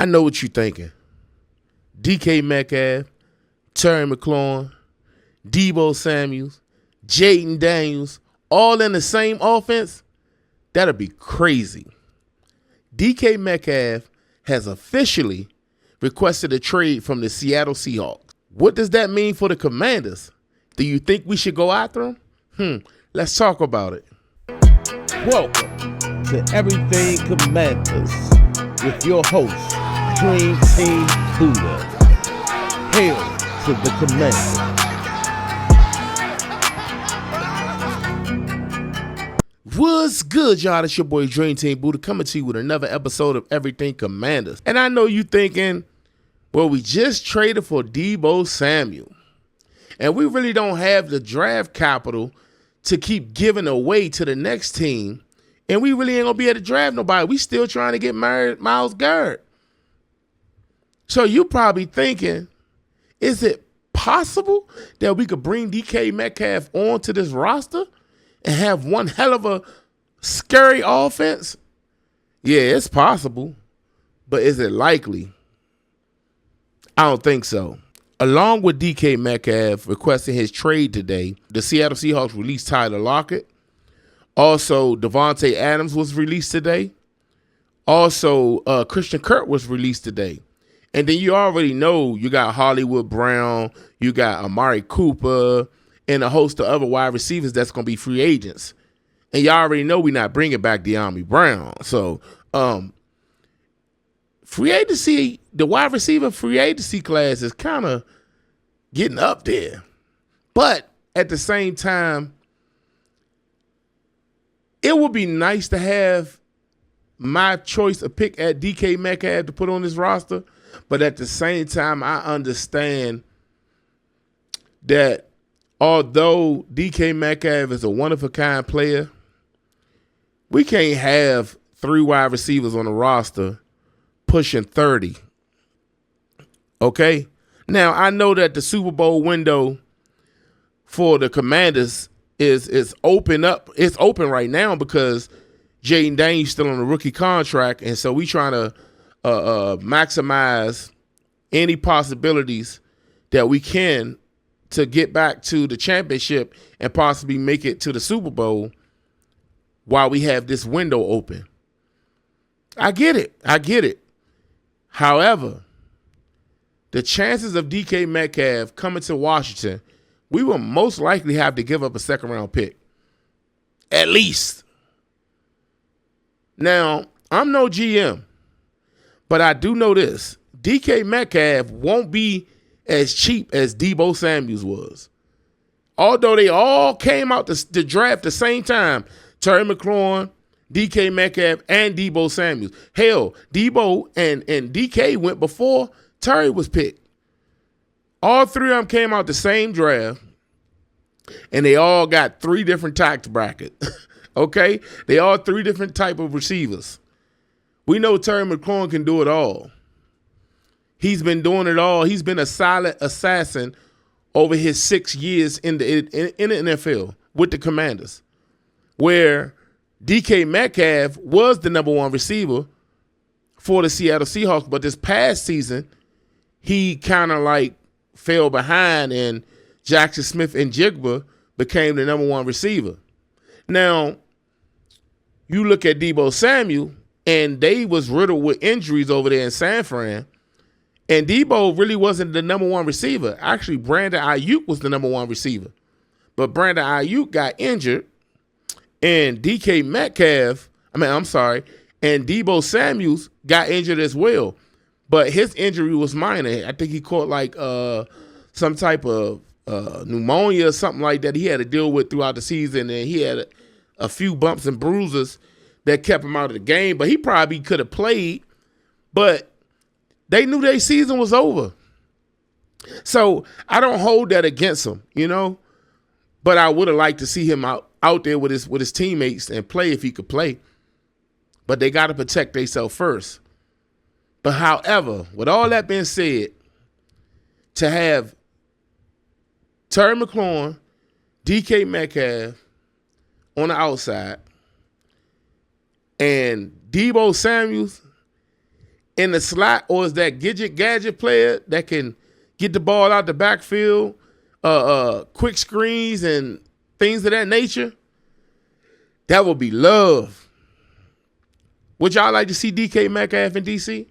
I know what you're thinking. DK Metcalf, Terry McLaurin, Deebo Samuels, Jaden Daniels, all in the same offense? That'll be crazy. DK Metcalf has officially requested a trade from the Seattle Seahawks. What does that mean for the Commanders? Do you think we should go after him? Let's talk about it. Welcome to Everything Commanders with your host, Dream Team Buddha. Hail to the Commanders. What's good, y'all? It's your boy Dream Team Buddha coming to you with another episode of Everything Commanders. And I know you thinking, well, we just traded for Deebo Samuel. And we really don't have the draft capital to keep giving away to the next team. And we really ain't going to be able to draft nobody. We still trying to get Myles Garrett. So you probably thinking, is it possible that we could bring DK Metcalf onto this roster and have one hell of a scary offense? Yeah, it's possible. But is it likely? I don't think so. Along with DK Metcalf requesting his trade today, the Seattle Seahawks released Tyler Lockett. Also, Devontae Adams was released today. Also, Christian Kirk was released today. And then you already know you got Hollywood Brown, you got Amari Cooper, and a host of other wide receivers that's going to be free agents. And y'all already know we're not bringing back De'Ami Brown. So, free agency, the wide receiver free agency class is kind of getting up there. But at the same time, it would be nice to have my choice of pick at DK Metcalf to put on this roster. But at the same time, I understand that although DK Metcalf is a one-of-a-kind player, we can't have three wide receivers on the roster pushing 30. Okay? Now, I know that the Super Bowl window for the Commanders is open up. It's open right now because Jaden Daniels still on a rookie contract, and so we trying to maximize any possibilities that we can to get back to the championship and possibly make it to the Super Bowl while we have this window open. I get it. However, the chances of DK Metcalf coming to Washington, we will most likely have to give up a second-round pick. At least. Now, I'm no GM, but I do know this. DK Metcalf won't be as cheap as Deebo Samuels was. Although they all came out the draft the same time, Terry McLaurin, DK Metcalf, and Deebo Samuels. Hell, Deebo and DK went before Terry was picked. All three of them came out the same draft, and they all got three different tax brackets. Okay? They all three different type of receivers. We know Terry McLaurin can do it all. He's been doing it all. He's been a silent assassin over his 6 years in the NFL with the Commanders, where DK Metcalf was the number one receiver for the Seattle Seahawks, but this past season, he kind of like fell behind, and Jackson Smith and Jigba became the number one receiver. Now, you look at Deebo Samuel, and they was riddled with injuries over there in San Fran, and Deebo really wasn't the number one receiver. Actually, Brandon Ayuk was the number one receiver, but Brandon Ayuk got injured, and and Deebo Samuels got injured as well. But his injury was minor. I think he caught like some type of pneumonia or something like that he had to deal with throughout the season, and he had a few bumps and bruises that kept him out of the game. But he probably could have played, but they knew their season was over. So I don't hold that against him, you know. But I would have liked to see him out there with his teammates and play if he could play. But they got to protect themselves first. But however, with all that being said, to have Terry McLaurin, DK Metcalf on the outside, and Deebo Samuels in the slot, or is that gadget player that can get the ball out the backfield, quick screens and things of that nature, that would be love. Would y'all like to see DK Metcalf in DC?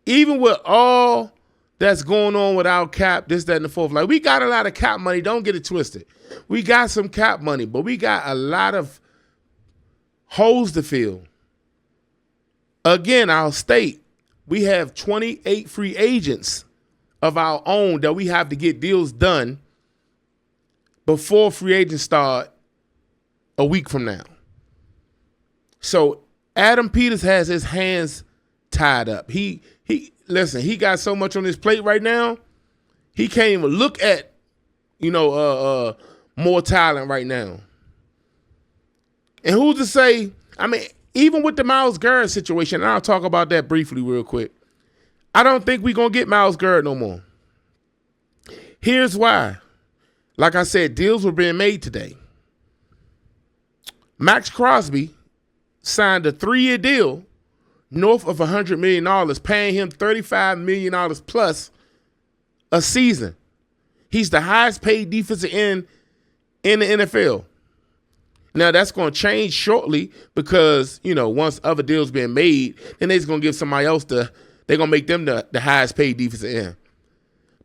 Even with all that's going on with our cap, this, that, and the fourth. Like, we got a lot of cap money. Don't get it twisted. We got some cap money, but we got a lot of holes to fill. Again, I'll state, we have 28 free agents of our own that we have to get deals done before free agents start a week from now. So Adam Peters has his hands tied up. Listen, he got so much on his plate right now, he can't even look at, more talent right now. And who's to say, even with the Myles Garrett situation, and I'll talk about that briefly real quick, I don't think we're going to get Myles Garrett no more. Here's why. Like I said, deals were being made today. Max Crosby signed a 3-year deal north of $100 million, paying him $35 million plus a season. He's the highest paid defensive end in the NFL. Now, that's going to change shortly because, once other deals being made, then they're just going to give somebody else they're going to make them the highest paid defensive end.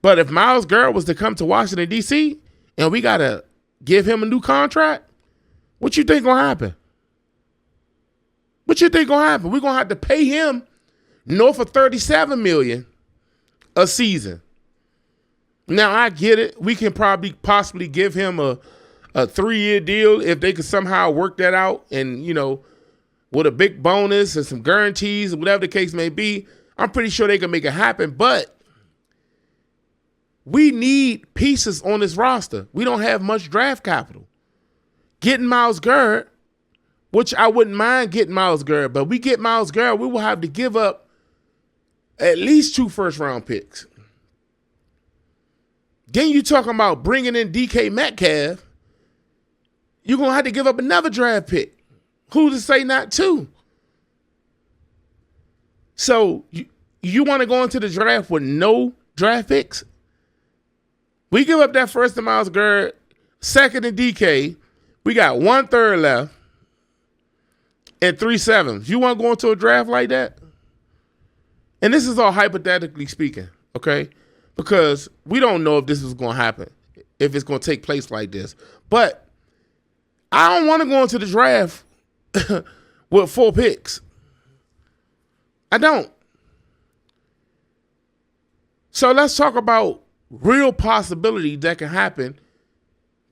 But if Myles Garrett was to come to Washington, D.C., and we got to give him a new contract, what you think going to happen? What you think going to happen? We're going to have to pay him north of $37 million a season. Now, I get it. We can possibly give him a 3-year deal if they could somehow work that out and, with a big bonus and some guarantees, whatever the case may be. I'm pretty sure they can make it happen, but we need pieces on this roster. We don't have much draft capital. Getting Myles Garrett, which I wouldn't mind getting Myles Garrett, but we get Myles Garrett, we will have to give up at least 2 first-round picks. Then you talking about bringing in DK Metcalf, you're going to have to give up another draft pick. Who's to say not 2? So you want to go into the draft with no draft picks? We give up that first to Myles Garrett, second to DK. We got 1/3 left and 3 7s. You want to go into a draft like that? And this is all hypothetically speaking, okay? Because we don't know if this is going to happen, if it's going to take place like this. But I don't want to go into the draft with 4 picks. I don't. So let's talk about real possibilities that can happen,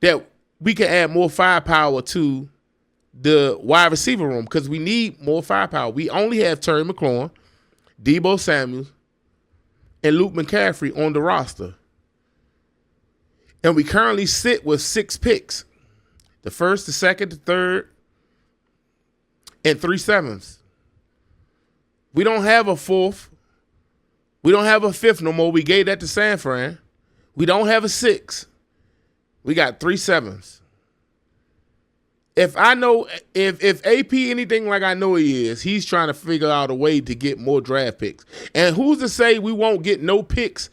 that we can add more firepower to the wide receiver room, because we need more firepower. We only have Terry McLaurin, Deebo Samuels, and Luke McCaffrey on the roster. And we currently sit with 6 picks. The first, the second, the third, and 3 7s. We don't have a 4th. We don't have a 5th no more. We gave that to San Fran. We don't have a 6. We got 3 7s. If AP anything like I know he is, he's trying to figure out a way to get more draft picks. And who's to say we won't get no picks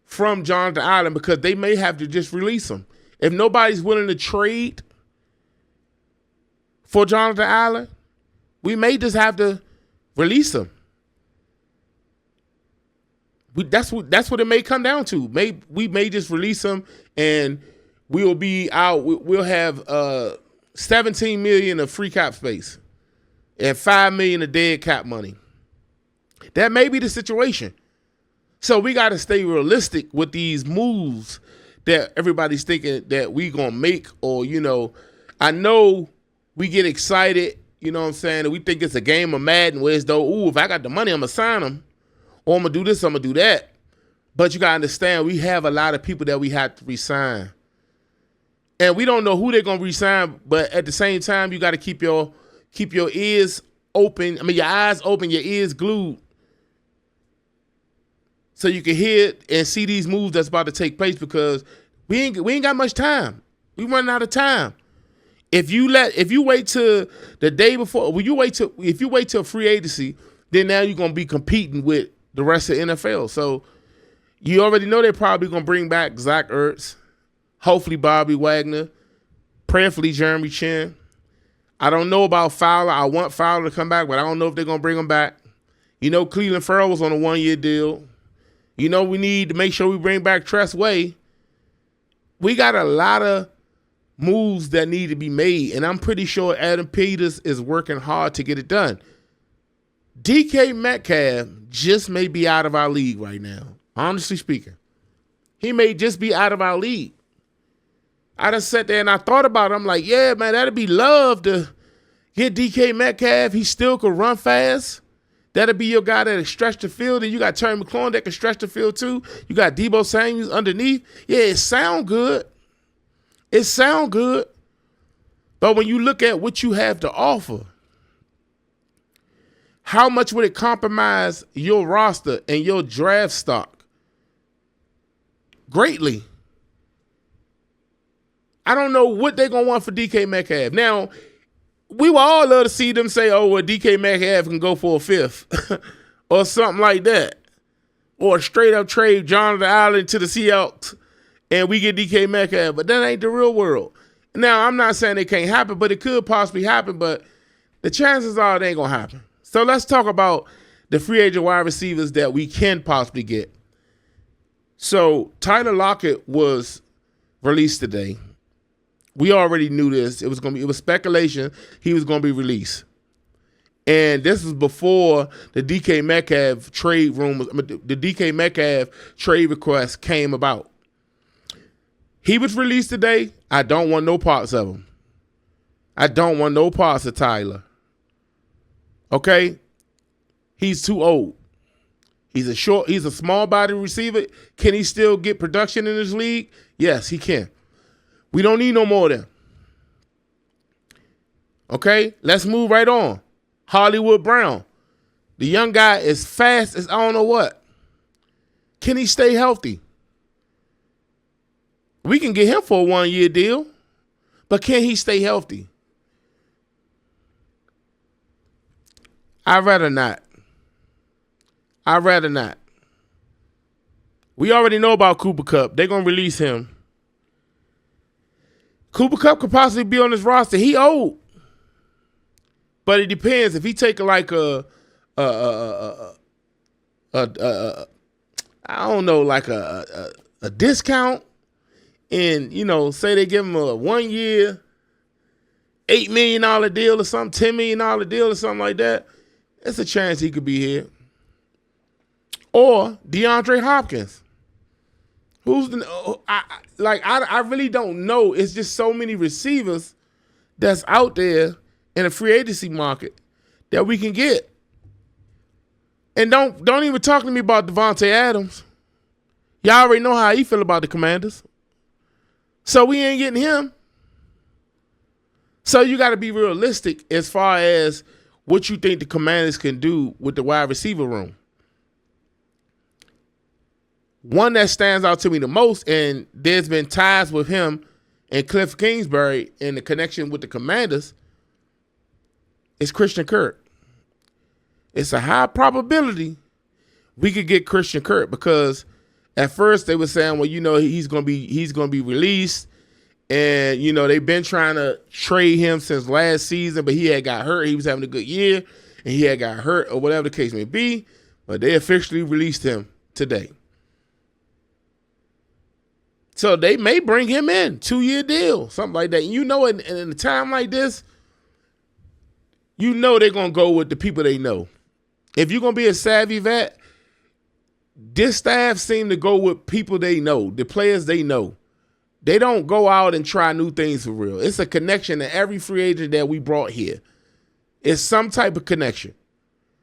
from Jonathan Allen, because they may have to just release him. If nobody's willing to trade for Jonathan Allen, we may just have to release him. That's what it may come down to. We may just release him, and we'll be out. We'll have $17 million of free cap space and $5 million of dead cap money. That may be the situation. So we got to stay realistic with these moves that everybody's thinking that we gonna make. Or, I know we get excited, you know what I'm saying, and we think it's a game of Madden where it's though, if I got the money, I'm gonna sign them. Or I'm going to do this, I'm going to do that. But you got to understand, we have a lot of people that we have to resign. And we don't know who they're going to resign, but at the same time, you got to keep your ears open. Your eyes open, your ears glued. So you can hear and see these moves that's about to take place, because we ain't got much time. We running out of time. If you wait till the day before, if you wait till free agency, then now you're going to be competing with the rest of the NFL. So you already know they're probably going to bring back Zach Ertz, hopefully Bobby Wagner, prayerfully Jeremy Chin. I don't know about Fowler. I want Fowler to come back, but I don't know if they're going to bring him back. You know, Cleveland Farrell was on a 1-year deal. You know, we need to make sure we bring back Tress Way. We got a lot of moves that need to be made, and I'm pretty sure Adam Peters is working hard to get it done. DK Metcalf just may be out of our league right now, honestly speaking. He may just be out of our league. I just sat there and I thought about it. I'm like, yeah, man, that'd be love to get DK Metcalf. He still could run fast. That'd be your guy that can stretch the field. And you got Terry McLaurin that can stretch the field too. You got Deebo Samuels underneath. Yeah, it sound good. It sound good. But when you look at what you have to offer, how much would it compromise your roster and your draft stock? Greatly. I don't know what they're going to want for DK Metcalf. Now, we would all love to see them say, oh, well, DK Metcalf can go for a fifth or something like that. Or a straight-up trade Jonathan Allen to the Seahawks and we get DK Metcalf. But that ain't the real world. Now, I'm not saying it can't happen, but it could possibly happen. But the chances are it ain't going to happen. So let's talk about the free agent wide receivers that we can possibly get. So Tyler Lockett was released today. We already knew this. It was speculation he was going to be released. And this was before the DK Metcalf trade the DK Metcalf trade request came about. He was released today. I don't want no parts of him. I don't want no parts of Tyler. Okay? He's too old. He's a small body receiver. Can he still get production in this league? Yes, he can. We don't need no more of them. Okay? Let's move right on. Hollywood Brown. The young guy is fast as I don't know what. Can he stay healthy? We can get him for a 1-year deal, but can he stay healthy? I'd rather not. We already know about Cooper Kupp. They're going to release him. Cooper Kupp could possibly be on this roster. He old. But it depends. If he take like I don't know, like a discount and, you know, say they give him a 1-year, $8 million deal or something, $10 million deal or something like that, it's a chance he could be here. Or DeAndre Hopkins. I really don't know. It's just so many receivers that's out there in the free agency market that we can get. And don't even talk to me about Devontae Adams. Y'all already know how he feel about the Commanders. So we ain't getting him. So you got to be realistic as far as what you think the Commanders can do with the wide receiver room. One that stands out to me the most, and there's been ties with him and Cliff Kingsbury in the connection with the Commanders, is Christian Kirk. It's a high probability we could get Christian Kirk because at first they were saying, well, you know, he's gonna be released, and you know they've been trying to trade him since last season, but he had got hurt. He was having a good year, and he had got hurt, or whatever the case may be. But they officially released him today. So they may bring him in, 2-year deal, something like that. You know, in a time like this, you know they're going to go with the people they know. If you're going to be a savvy vet, this staff seem to go with people they know, the players they know. They don't go out and try new things for real. It's a connection to every free agent that we brought here. It's some type of connection.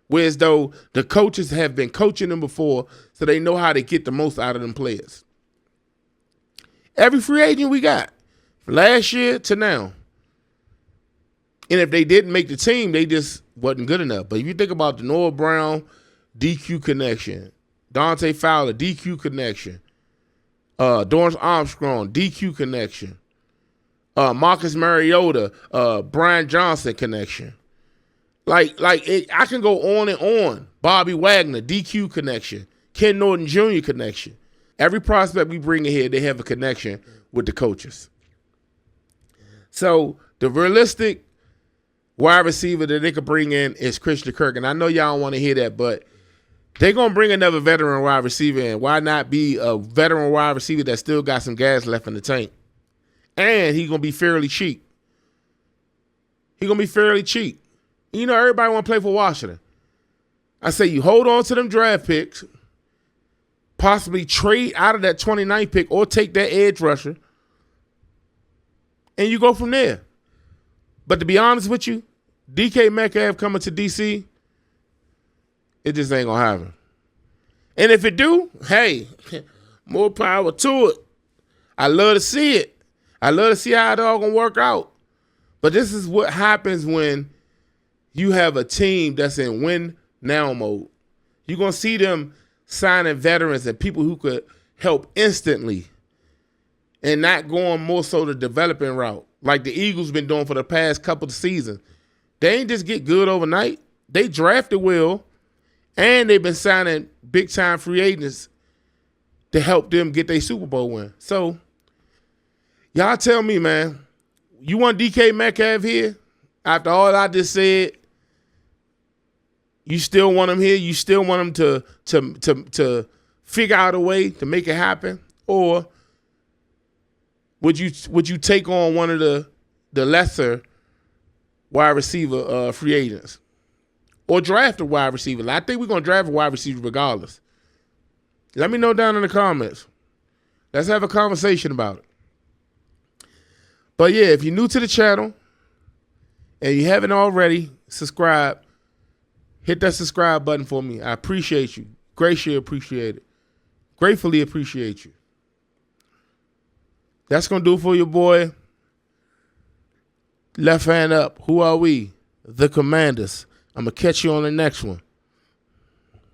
Whereas though the coaches have been coaching them before, so they know how to get the most out of them players. Every free agent we got, from last year to now. And if they didn't make the team, they just wasn't good enough. But if you think about the Noah Brown DQ connection, Dante Fowler DQ connection, Dorrance Armstrong DQ connection, Marcus Mariota, Brian Johnson connection. I can go on and on. Bobby Wagner, DQ connection, Ken Norton Jr. connection. Every prospect we bring in here, they have a connection with the coaches. So the realistic wide receiver that they could bring in is Christian Kirk. And I know y'all don't want to hear that, but they're going to bring another veteran wide receiver in. Why not be a veteran wide receiver that still got some gas left in the tank? And he's going to be fairly cheap. He's going to be fairly cheap. You know, everybody want to play for Washington. I say you hold on to them draft picks, possibly trade out of that 29th pick or take that edge rusher, and you go from there. But to be honest with you, DK Metcalf coming to DC, it just ain't going to happen. And if it do, hey, more power to it. I love to see it. I love to see how it all going to work out. But this is what happens when you have a team that's in win now mode. You're going to see them signing veterans and people who could help instantly and not going more so the developing route like the Eagles been doing for the past couple of seasons. They ain't just get good overnight. They drafted well, and they've been signing big-time free agents to help them get their Super Bowl win. So, y'all tell me, man, you want DK Metcalf here? After all I just said, you still want him here? You still want him to figure out a way to make it happen? Or would you take on one of the lesser wide receiver free agents? Or draft a wide receiver? I think we're going to draft a wide receiver regardless. Let me know down in the comments. Let's have a conversation about it. But yeah, if you're new to the channel and you haven't already, subscribe. Hit that subscribe button for me. I appreciate you. Greatly appreciate it. Gratefully appreciate you. That's going to do it for your boy. Left hand up. Who are we? The Commanders. I'm going to catch you on the next one.